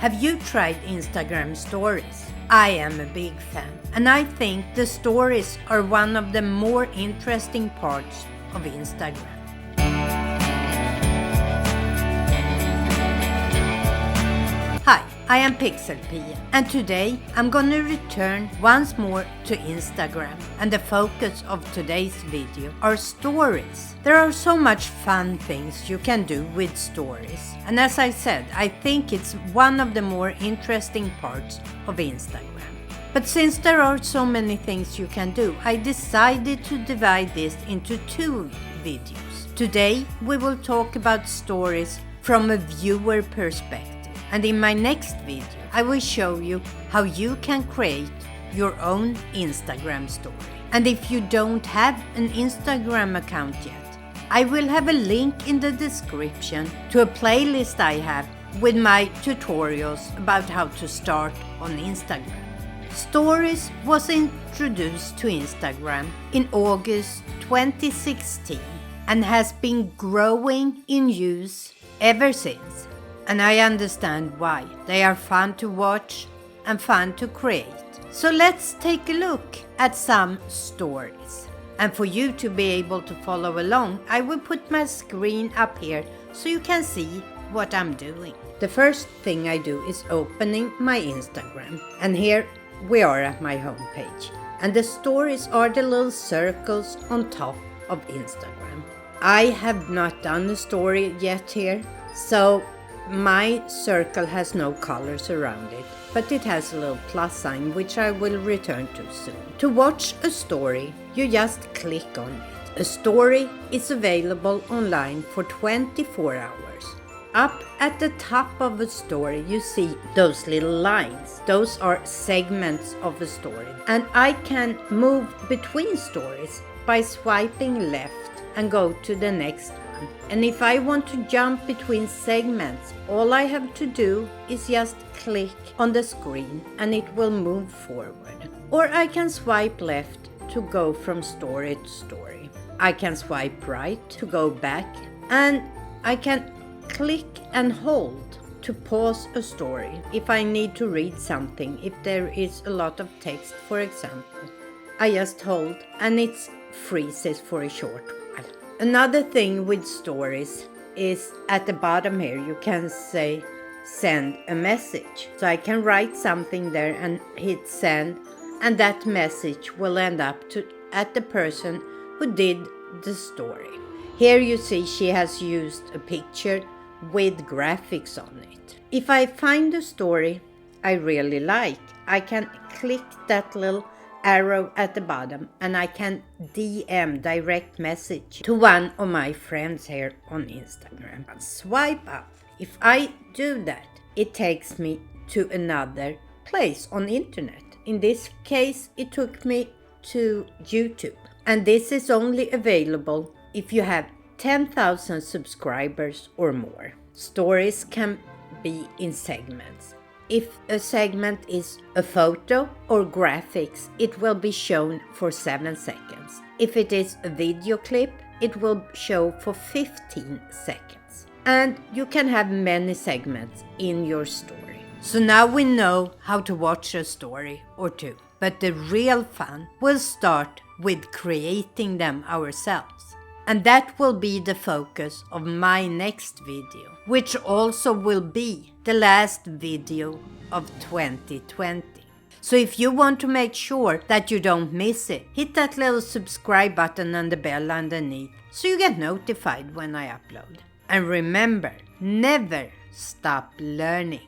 Have you tried Instagram stories? I am a big fan, and I think the stories are one of the more interesting parts of Instagram. Hi, I am PixelPia, and today I'm gonna return once more to Instagram, and the focus of today's video are stories. There are so much fun things you can do with stories, and as I said, I think it's one of the more interesting parts of Instagram. But since there are so many things you can do, I decided to divide this into two videos. Today we will talk about stories from a viewer perspective. And in my next video, I will show you how you can create your own Instagram story. And if you don't have an Instagram account yet, I will have a link in the description to a playlist I have with my tutorials about how to start on Instagram. Stories was introduced to Instagram in August 2016 and has been growing in use ever since. And I understand why. They are fun to watch and fun to create. So let's take a look at some stories. And for you to be able to follow along, I will put my screen up here so you can see what I'm doing. The first thing I do is opening my Instagram. And here we are at my homepage. And the stories are the little circles on top of Instagram. I have not done a story yet here, so my circle has no colors around it, but it has a little plus sign which I will return to soon. To watch a story, you just click on it. A story is available online for 24 hours. Up at the top of a story you see those little lines. Those are segments of a story. And I can move between stories by swiping left and go to the next one. And if I want to jump between segments, all I have to do is just click on the screen and it will move forward. Or I can swipe left to go from story to story. I can swipe right to go back, and I can click and hold to pause a story if I need to read something. If there is a lot of text, for example, I just hold and it freezes for a short while. Another thing with stories is at the bottom here you can say send a message. So I can write something there and hit send, and that message will end up at the person who did the story. Here you see she has used a picture with graphics on it. If I find a story I really like, I can click that little arrow at the bottom and I can DM, direct message, to one of my friends here on Instagram. Swipe up. If I do that, it takes me to another place on internet. In this case, it took me to YouTube. And this is only available if you have 10,000 subscribers or more. Stories can be in segments. If a segment is a photo or graphics, it will be shown for 7 seconds. If it is a video clip, it will show for 15 seconds. And you can have many segments in your story. So now we know how to watch a story or two. But the real fun will start with creating them ourselves. And that will be the focus of my next video, which also will be the last video of 2020. So if you want to make sure that you don't miss it, hit that little subscribe button and the bell underneath so you get notified when I upload. And remember, never stop learning.